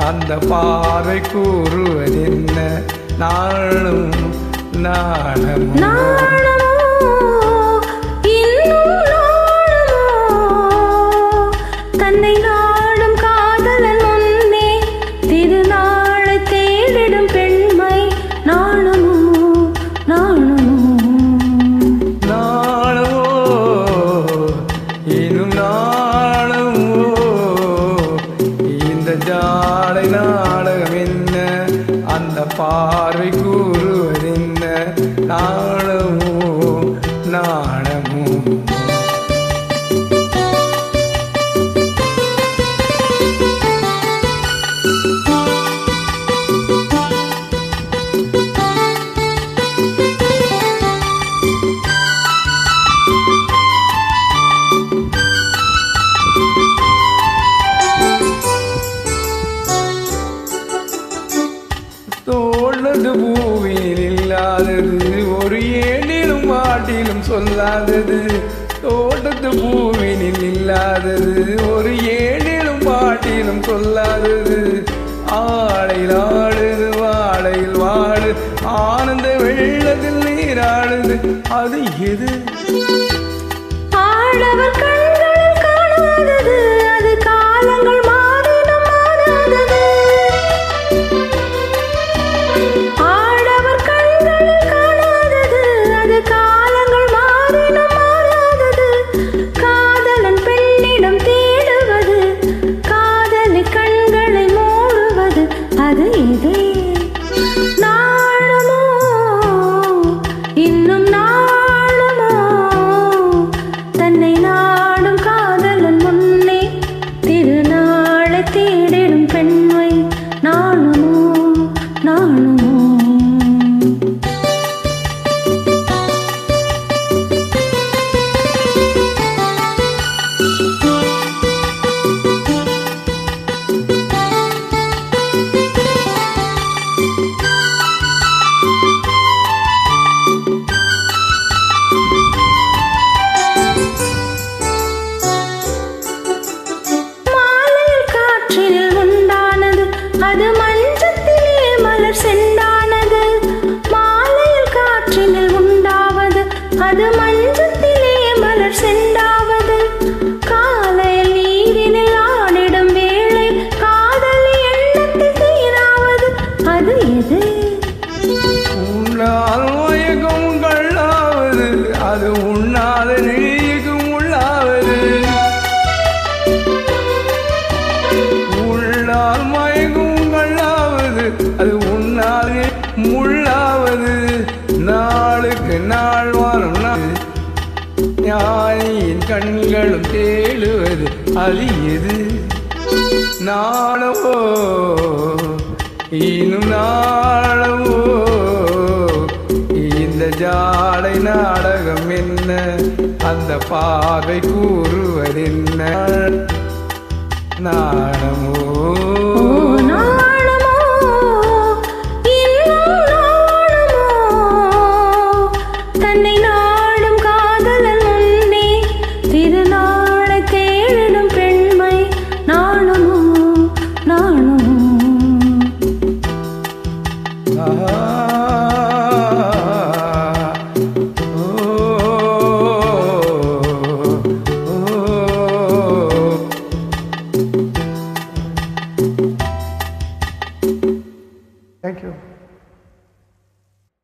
அந்த பார்வை கூறுவதென்ன நாளும் நாணமோ தன்னை நாடும் காதலன் முன்னே திருநாளை தேடிடும் பெண்மை நாணமோ நாணமோ நாணமோ இன்னும் நாணமோ இந்த ஜாடை நாடகம் என்ன அந்த பார்வை கூறுவதென்ன நாணமோ நாணமோ தோழது பூவினில் இல்லாதது ஒரு ஏழிலும் பாட்டிலும் சொல்லாதது தோட்டத்து பூவினில் இல்லாதது ஒரு ஏழிலும் பாட்டிலும் சொல்லாதது ஆடையில் ஆடுது வாழையில் வாடு ஆனந்த வெள்ளத்தில் நீராடுது அது எது ஆடவர் கண்களில் காணாதது அது காலங்கள் மாறினும் மாறாதது ஆடவர் கண்களில் காணாதது அது காலங்கள் மாறினும் மாறாதது காதலன் பெண்ணிடம் தேடுவது காதலி கண்களை மூடுவது அது இதே நாணமோ இன்னும் நாணமோ தன்னை நாடும் காதலன் முன்னே திருநாளை தேடிடும் பெண்மை நாணமோ நாணமோ அது மஞ்சத்திலே மலர் செண்டானது மாலையில் காற்றினில் உண்டாவது அது மஞ்சத்திலே மலர் செண்டாவது காலையில் நீரினில் ஆடிடும் வேளை காதலி எண்ணத்தில் சீராவது அது எது உன்னால் மயக்கம் கள்ளாவது அது உண்ணாத நீக்கும் உள்ளாவது உள்ளால் மயக்கும் அது உன்னாலே முள்ளாவது நாளுக்கு நாள் வரும் ஞானியின் கண்களும் தேடுவது அது எது நாளவோ இன்னும் நாளவோ இந்த ஜாடை நாடகம் என்ன அந்த பார்வை கூறுவதென்ன நாணமோ தன்னை நாடும் காதலன் முன்னே திருநாளை தேடிடும் பெண்மை நாணமோ நாணமோ